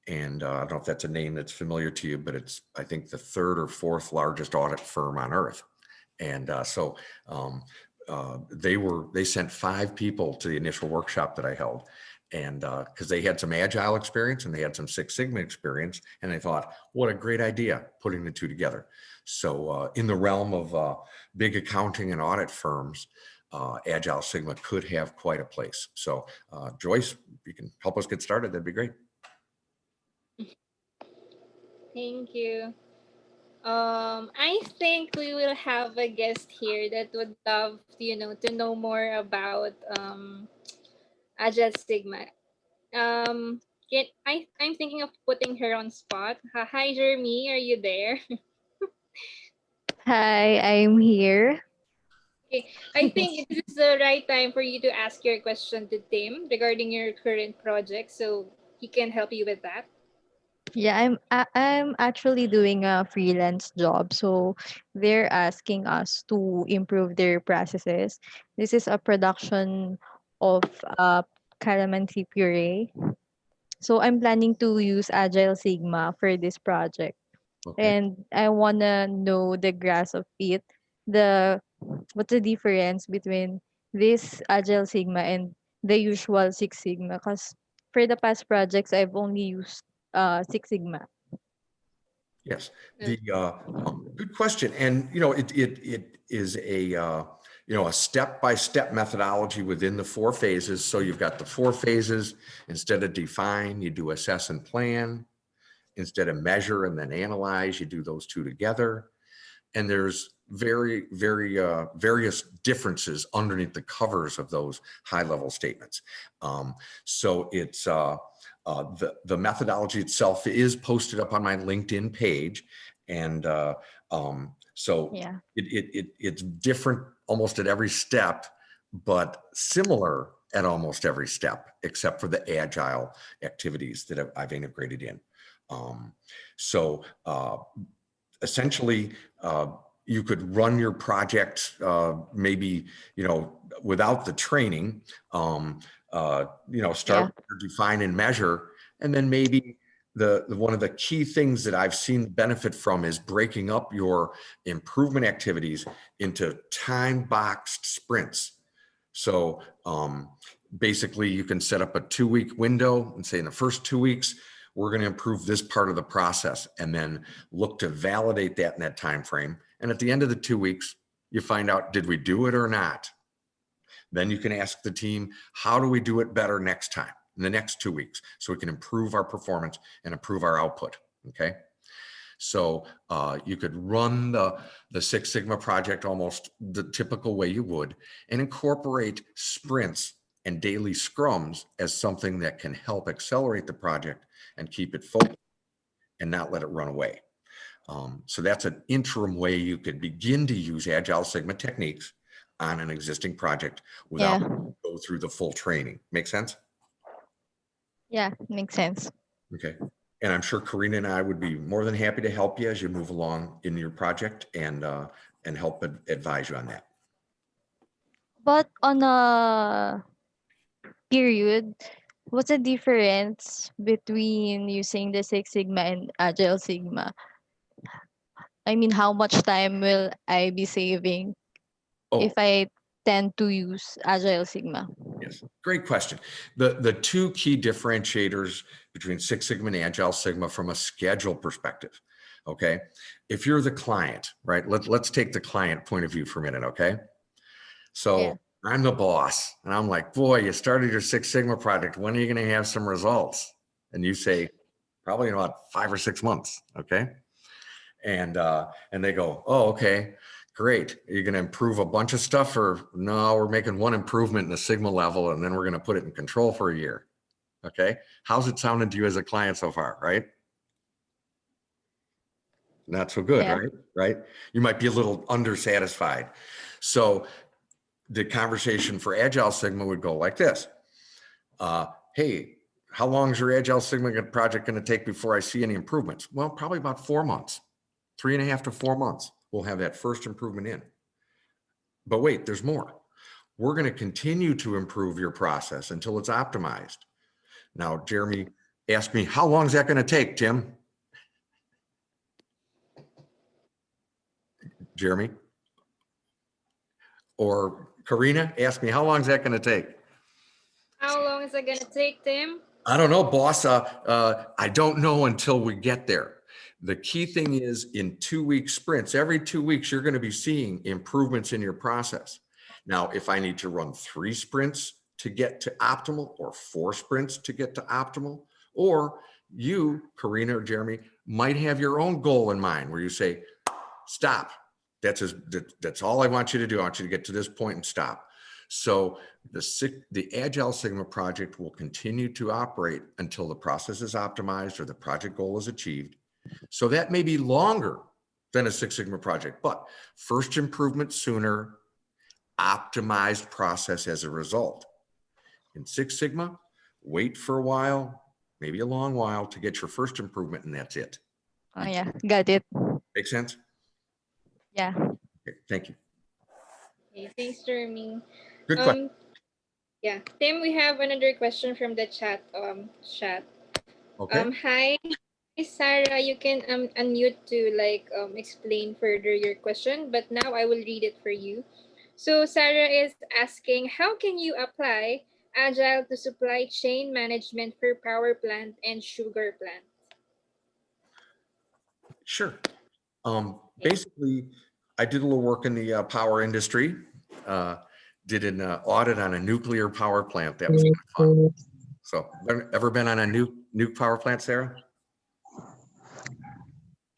And I don't know if that's a name that's familiar to you, but it's, I think, the third or fourth largest audit firm on earth. And they sent 5 people to the initial workshop that I held. And because they had some Agile experience and they had some Six Sigma experience, and they thought, what a great idea putting the two together. So in the realm of big accounting and audit firms, Agile Sigma could have quite a place. So Joyce, if you can help us get started, that'd be great. Thank you. I think we will have a guest here that would love, to know more about Agile Sigma. I'm thinking of putting her on spot. Hi, Jeremy, are you there? Hi, I'm here. Okay, I think this is the right time for you to ask your question to Tim regarding your current project, so he can help you with that. Yeah, I'm actually doing a freelance job, so they're asking us to improve their processes. This is a production of calamansi puree. So I'm planning to use Agile Sigma for this project, Okay. and I wanna know the grasp of it. The What's the difference between this Agile Sigma and the usual Six Sigma? Because for the past projects, I've only used Six Sigma. Yes, Uh, the good question, and it is a a step-by-step methodology within the 4 phases. So you've got the 4 phases. Instead of define, you do assess and plan. Instead of measure and then analyze, you do those two together. And there's various differences underneath the covers of those high level statements. So it's the methodology itself is posted up on my LinkedIn page, and so Yeah. it's different almost at every step, but similar at almost every step, except for the agile activities that I've integrated in. So essentially, you could run your project maybe, without the training, start to define and measure, and then maybe the one of the key things that I've seen benefit from is breaking up your improvement activities into time-boxed sprints. So basically you can set up a 2-week window and say in the first 2 weeks, we're going to improve this part of the process, and then look to validate that in that time frame. And at the end of the 2 weeks, you find out, did we do it or not? Then you can ask the team, how do we do it better next time, in the next 2 weeks, so we can improve our performance and improve our output, okay? So you could run the Six Sigma project almost the typical way you would, and incorporate sprints and daily scrums as something that can help accelerate the project and keep it focused and not let it run away. So that's an interim way you could begin to use Agile Sigma techniques on an existing project without go through the full training. Make sense? Yeah, makes sense. Okay. And I'm sure Korina and I would be more than happy to help you as you move along in your project, and help advise you on that. But on a period, what's the difference between using the Six Sigma and Agile Sigma? I mean, how much time will I be saving if I tend to use Agile Sigma? Yes, great question. The two key differentiators between Six Sigma and Agile Sigma from a schedule perspective, okay? If you're the client, right? Let's take the client point of view for a minute, okay? So I'm the boss, and I'm like, boy, you started your Six Sigma project. When are you going to have some results? And you say, probably in about 5 or 6 months, okay? And they go, oh, okay, great. Are you going to improve a bunch of stuff, or no, we're making one improvement in the Sigma level, and then we're going to put it in control for a year. Okay. How's it sounding to you as a client so far, right? Not so good, right? Right. You might be a little undersatisfied. So the conversation for Agile Sigma would go like this. Hey, how long is your Agile Sigma project going to take before I see any improvements? Well, probably about 4 months, 3.5 to 4 months. We'll have that first improvement in. But wait, there's more. We're going to continue to improve your process until it's optimized. Now, Jeremy asked me, how long is that going to take, Tim? Jeremy? Or Korina asked me, how long is that going to take? How long is it going to take, Tim? I don't know, boss. I don't know until we get there. The key thing is, in 2-week sprints, every 2 weeks, you're going to be seeing improvements in your process. Now, if I need to run 3 sprints to get to optimal, or 4 sprints to get to optimal, or you, Korina or Jeremy, might have your own goal in mind where you say, stop. That's all I want you to do. I want you to get to this point and stop. So the Agile Sigma project will continue to operate until the process is optimized or the project goal is achieved. So that may be longer than a Six Sigma project, but first improvement sooner, optimized process as a result. In Six Sigma, wait for a while, maybe a long while, to get your first improvement, and that's it. Oh yeah, got it. Make sense? Yeah. Okay, thank you. Okay, thanks, Jeremy. Good question. Yeah, Tim, we have another question from the chat. Okay. Hi, Sarah. You can unmute to explain further your question, but now I will read it for you. So Sarah is asking, how can you apply Agile to supply chain management for power plant and sugar plant? Sure. Basically, I did a little work in the power industry. Did an audit on a nuclear power plant. That was kind of fun. So, ever been on a nuke power plant, Sarah?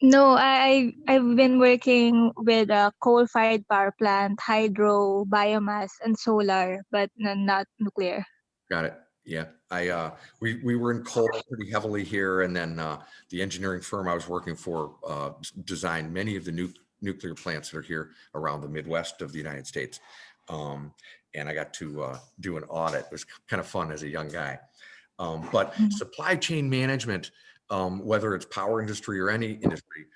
No, I've been working with a coal-fired power plant, hydro, biomass, and solar, but not nuclear. Got it. Yeah, we were in coal pretty heavily here, and then the engineering firm I was working for designed many of the nuclear plants that are here around the Midwest of the United States. And I got to do an audit. It was kind of fun as a young guy. But Mhm. supply chain management, whether it's power industry or any industry,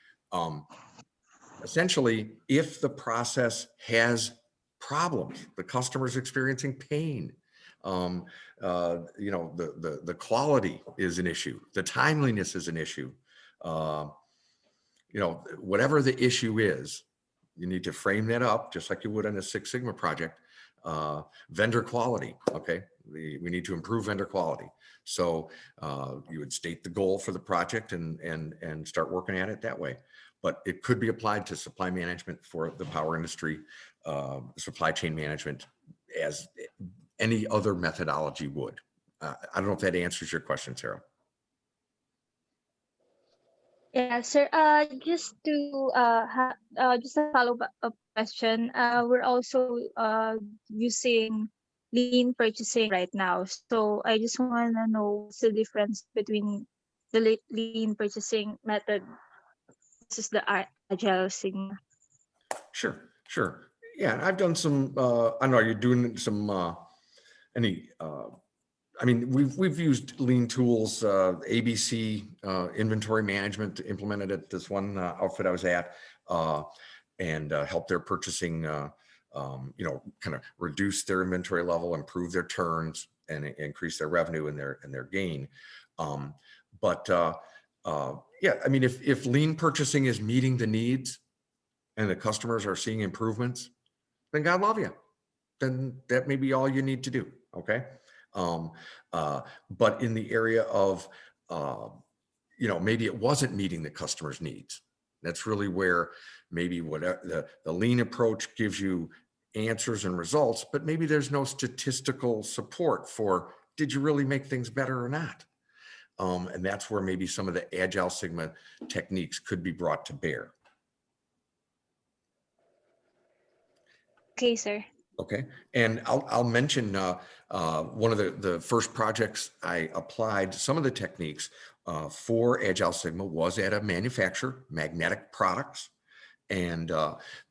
essentially, if the process has problems, the customer's experiencing pain, the quality is an issue, the timeliness is an issue. Uh, Whatever the issue is, you need to frame that up just like you would on a Six Sigma project. Vendor quality, okay? We need to improve vendor quality. So you would state the goal for the project and start working at it that way. But it could be applied to supply management for the power industry, supply chain management, as any other methodology would. I don't know if that answers your question, Sarah. Yeah, sir. Just a follow-up question. We're also using lean purchasing right now. So I just want to know what's the difference between the lean purchasing method versus the Agile Sigma. Sure. Yeah, and I've done some, I don't know, you're doing some, any, I mean, we've used lean tools, ABC, inventory management implemented at this one outfit I was at, and help their purchasing, kind of reduce their inventory level, improve their turns, and increase their revenue and their gain. But yeah, I mean, if lean purchasing is meeting the needs and the customers are seeing improvements, then God love you. Then that may be all you need to do. Okay. Um, but in the area of, maybe it wasn't meeting the customer's needs. That's really where maybe whatever the lean approach gives you answers and results, but maybe there's no statistical support for, did you really make things better or not? And that's where maybe some of the Agile Sigma techniques could be brought to bear. Okay, sir. Okay, and I'll mention one of the first projects I applied some of the techniques for Agile Sigma was at a manufacturer, Magnetic Products, and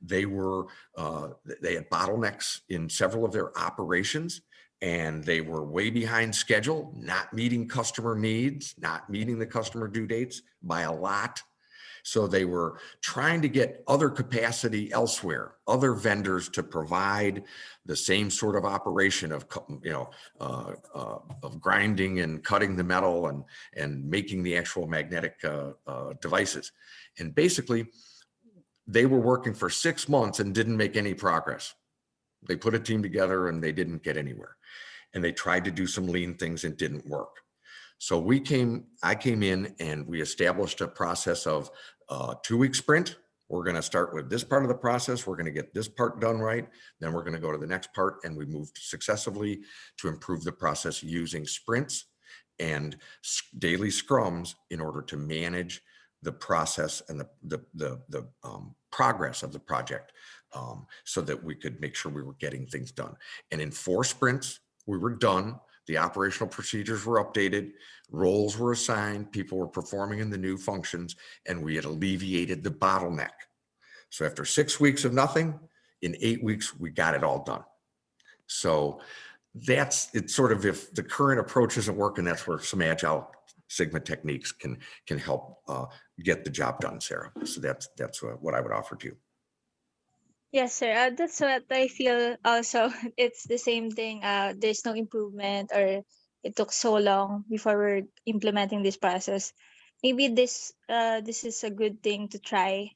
they had bottlenecks in several of their operations, and they were way behind schedule, not meeting customer needs, not meeting the customer due dates by a lot. So they were trying to get other capacity elsewhere, other vendors to provide the same sort of operation of, of grinding and cutting the metal and making the actual magnetic devices. And basically, they were working for 6 months and didn't make any progress. They put a team together and they didn't get anywhere. And they tried to do some lean things and didn't work. So I came in and we established a process of 2-week sprint. We're going to start with this part of the process. We're going to get this part done right. Then we're going to go to the next part. And we moved successively to improve the process using sprints and daily scrums in order to manage the process and the progress of the project, so that we could make sure we were getting things done. And in 4 sprints, we were done. The operational procedures were updated, roles were assigned, people were performing in the new functions, and we had alleviated the bottleneck. So after 6 weeks of nothing, in 8 weeks, we got it all done. So it's sort of, if the current approach isn't working, that's where some Agile Sigma techniques can help get the job done, Sarah. So that's what I would offer to you. Yes, sir. That's what I feel also. It's the same thing. There's no improvement, or it took so long before we're implementing this process. Maybe this is a good thing to try.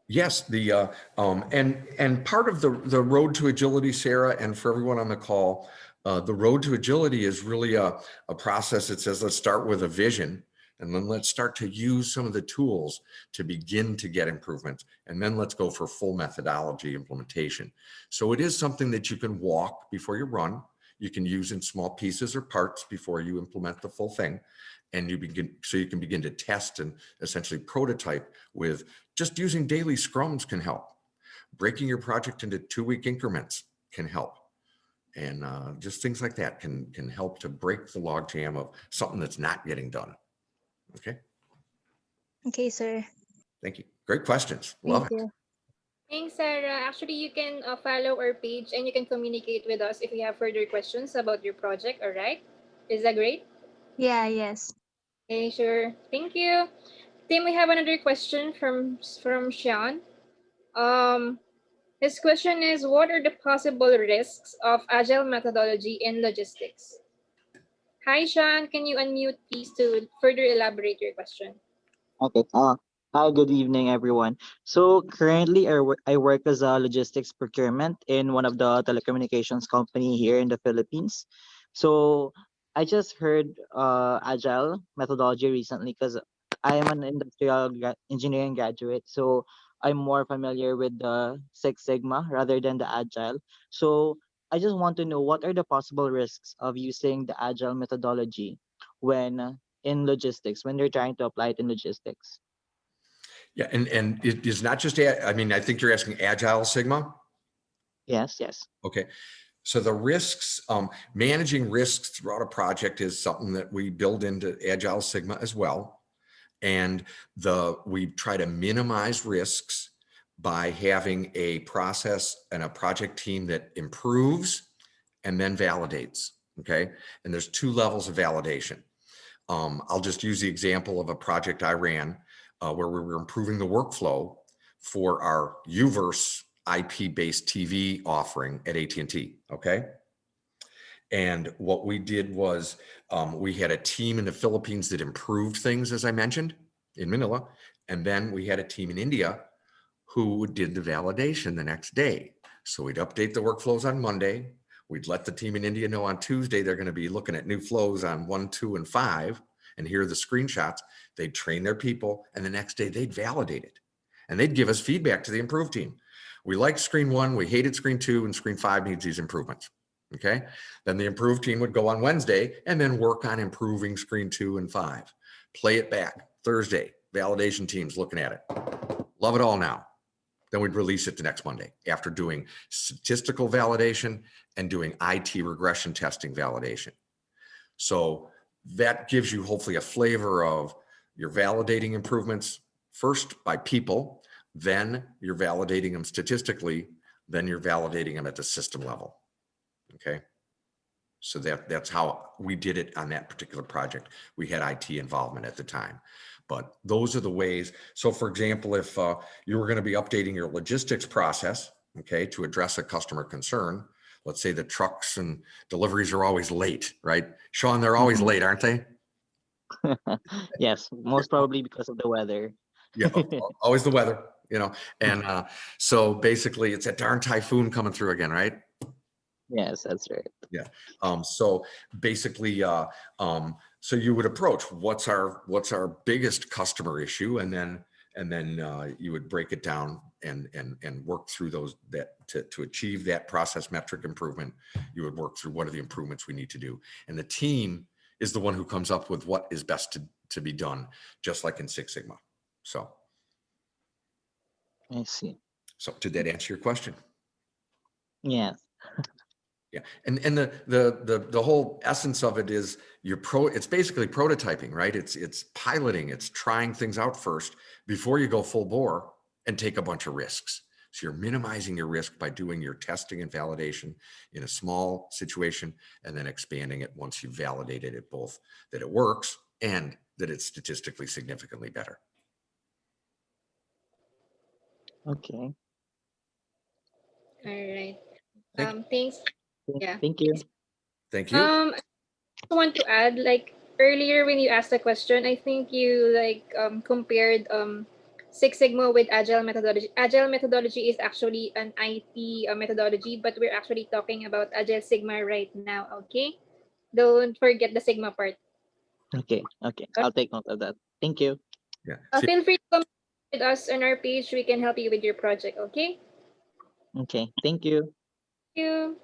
Yes, and part of the road to agility, Sarah, and for everyone on the call, the road to agility is really a process that says, let's start with a vision, and then let's start to use some of the tools to begin to get improvements, and then let's go for full methodology implementation. So it is something that you can walk before you run. You can use in small pieces or parts before you implement the full thing. and you can begin to test and essentially prototype with just using daily scrums can help. Breaking your project into 2-week increments can help. And just things like that can help to break the logjam of something that's not getting done. Okay. Okay, sir. Thank you. Great questions. Love Thank it. you. Thanks, Sarah. Actually, you can follow our page and you can communicate with us if you have further questions about your project. All right. Is that great? Yeah, yes. Okay, sure. Thank you. Tim, we have another question from Sean. Um, his question is, what are the possible risks of agile methodology in logistics? Hi, Sean. Can you unmute, please, to further elaborate your question? Okay. Hi, good evening, everyone. So currently, I work as a logistics procurement in one of the telecommunications company here in the Philippines. So I just heard agile methodology recently because I am an engineering graduate. So I'm more familiar with the Six Sigma rather than the agile. So I just want to know what are the possible risks of using the agile methodology when in logistics when they're trying to apply it in logistics. Yeah, and it is not just, I mean, I think you're asking Agile Sigma. Yes, yes. Okay. So the risks, managing risks throughout a project is something that we build into Agile Sigma as well. And we try to minimize risks by having a process and a project team that improves and then validates. Okay. And there's 2 levels of validation. I'll just use the example of a project I ran where we were improving the workflow for our Uverse IP-based TV offering at AT&T, okay? And what we did was we had a team in the Philippines that improved things, as I mentioned, in Manila. And then we had a team in India who did the validation the next day. So we'd update the workflows on Monday. We'd let the team in India know on Tuesday they're going to be looking at new flows on 1, 2, and 5. And here are the screenshots. They'd train their people, and the next day they'd validate it. And they'd give us feedback to the improve team. We liked screen 1, we hated screen 2, and screen 5 needs these improvements. Okay. Then the improve team would go on Wednesday and then work on improving screen 2 and 5. Play it back Thursday. Validation teams looking at it. Love it all now. Then we'd release it the next Monday after doing statistical validation and doing IT regression testing validation. So that gives you hopefully a flavor of you're validating improvements first by people, then you're validating them statistically, then you're validating them at the system level. Okay. So that's how we did it on that particular project. We had IT involvement at the time, but those are the ways. So for example, if you were going to be updating your logistics process, okay, to address a customer concern, let's say the trucks and deliveries are always late, right? Sean, they're always late, aren't they? Yes, most probably because of the weather. Yeah, always the weather, you know, and so basically it's a darn typhoon coming through again, right? Yes, that's right. Yeah. So basically, so you would approach what's our biggest customer issue, and then you would break it down and work through those to achieve that process metric improvement. You would work through what are the improvements we need to do, and the team is the one who comes up with what is best to be done, just like in Six Sigma. So I see. So did that answer your question? Yes. Yeah, and the whole essence of it is it's basically prototyping, right? It's piloting, it's trying things out first before you go full bore and take a bunch of risks. So you're minimizing your risk by doing your testing and validation in a small situation and then expanding it once you've validated it both that it works and that it's statistically significantly better. Okay. All right. Thank Thanks. Yeah. Thank you. Thank you. I want to add, like earlier when you asked the question, I think you compared Six Sigma with Agile methodology. Agile methodology is actually an IT methodology, but we're actually talking about Agile Sigma right now. Okay, don't forget the Sigma part. Okay. Okay. I'll take note of that. Thank you. Yeah. Feel free to come with us on our page. We can help you with your project. Okay. Okay. Thank you. Thank you.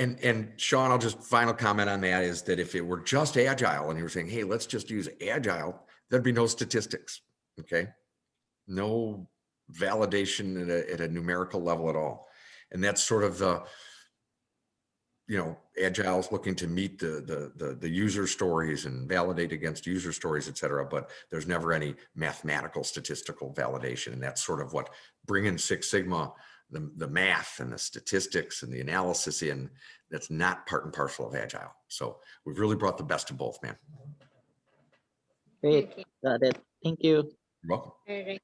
And Sean, I'll just final comment on that is that if it were just Agile and you were saying, hey, let's just use Agile, there'd be no statistics, okay? No validation at a numerical level at all. And that's sort of the, Agile is looking to meet the user stories and validate against user stories, et cetera, but there's never any mathematical statistical validation. And that's sort of what bringing Six Sigma, the math and the statistics and the analysis in, that's not part and parcel of Agile. So we've really brought the best of both, man. Great. Okay. Got it. Thank you. You're welcome. All right.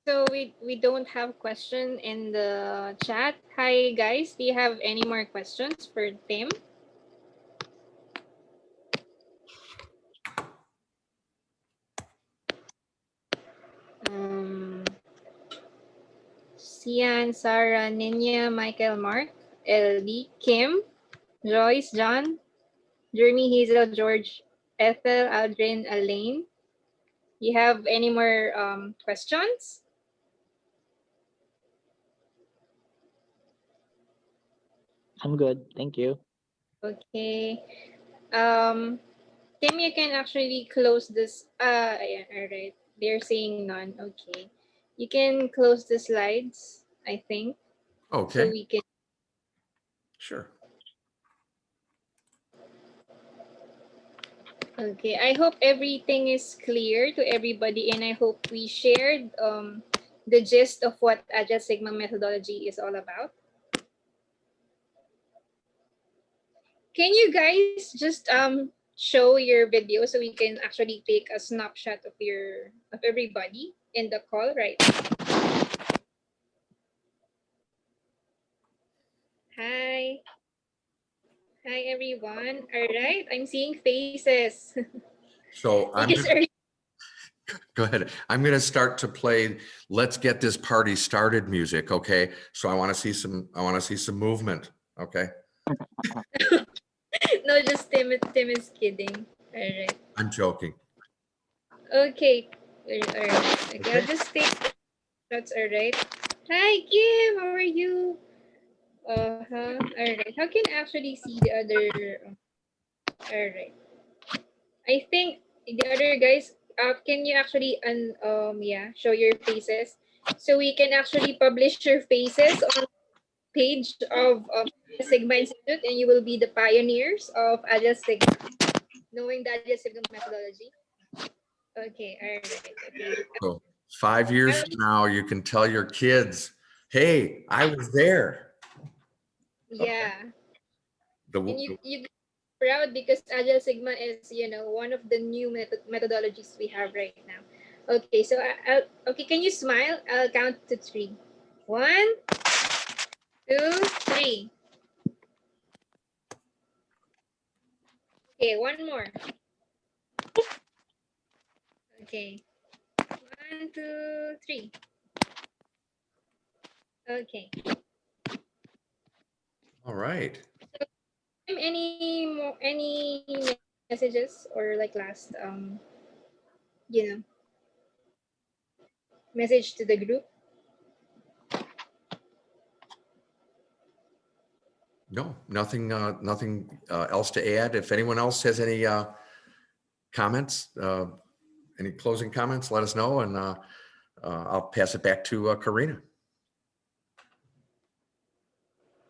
So we don't have question in the chat. Hi guys, do you have any more questions for Tim? Sian, Sarah, Ninya, Michael, Mark, LB, Kim, Joyce, John, Jeremy, Hazel, George, Ethel, Aldrin, Elaine. You have any more questions? I'm good. Thank you. Okay. Tim, you can actually close this. Yeah, all right. They're saying none. Okay. You can close the slides, I think. Okay. So we can. Sure. Okay. I hope everything is clear to everybody, and I hope we shared the gist of what Agile Sigma methodology is all about. Can you guys just show your video so we can actually take a snapshot of everybody in the call right now? Hi. Hi everyone. All right, I'm seeing faces. So Because go ahead. I'm going to start to play "Let's Get This Party Started" music. Okay. So I want to see some movement. Okay. no, just Tim is kidding. All right. I'm joking. Okay. All right. Okay, I'll just take that's all right. Hi Kim, how are you? All right. How can I actually see the other? All right. I think the other guys, can you actually show your faces so we can actually publish your faces on page of Sigma Institute, and you will be the pioneers of Agile Sigma, knowing the Agile Sigma methodology. Okay, all right. Okay. So 5 years from now, you can tell your kids, "Hey, I was there." Yeah, The, and you proud because Agile Sigma is one of the new methodologies we have right now. Okay, so okay, can you smile? I'll count to 3. 1, 2, 3. Okay, one more. Okay, 1, 2, 3. Okay. all right. Any messages or like last you know message to the group? No, nothing else to add. If anyone else has any comments, any closing comments, let us know, and I'll pass it back to Korina.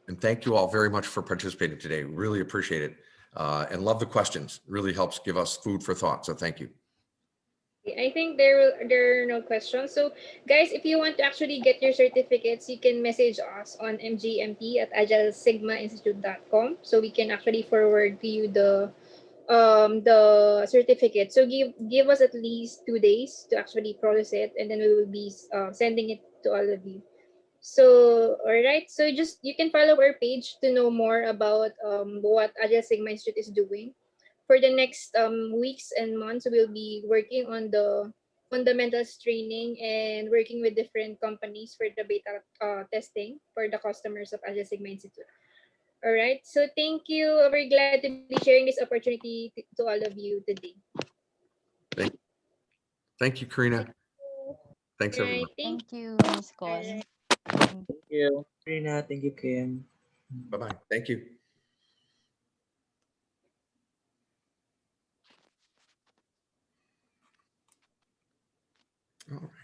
And thank you all very much for participating today. Really appreciate it, and love the questions. Really helps give us food for thought. So thank you. I think there are no questions. So guys, if you want to actually get your certificates, you can message us on mgmt@agilesigmainstitute.com so we can actually forward to you the certificate. So give us at least 2 days to actually process it, and then we will be sending it to all of you. So all right, so just you can follow our page to know more about what Agile Sigma Institute is doing. For the next weeks and months, we'll be working on the fundamentals training and working with different companies for the beta testing for the customers of Agile Sigma Institute. All right, so thank you. We're very glad to be sharing this opportunity to all of you today. Thank you, Korina. Thanks, All right, everyone. Thank you, Miss all Con. right. Thank you. Karina, thank you, Kim. Bye-bye. Thank you. All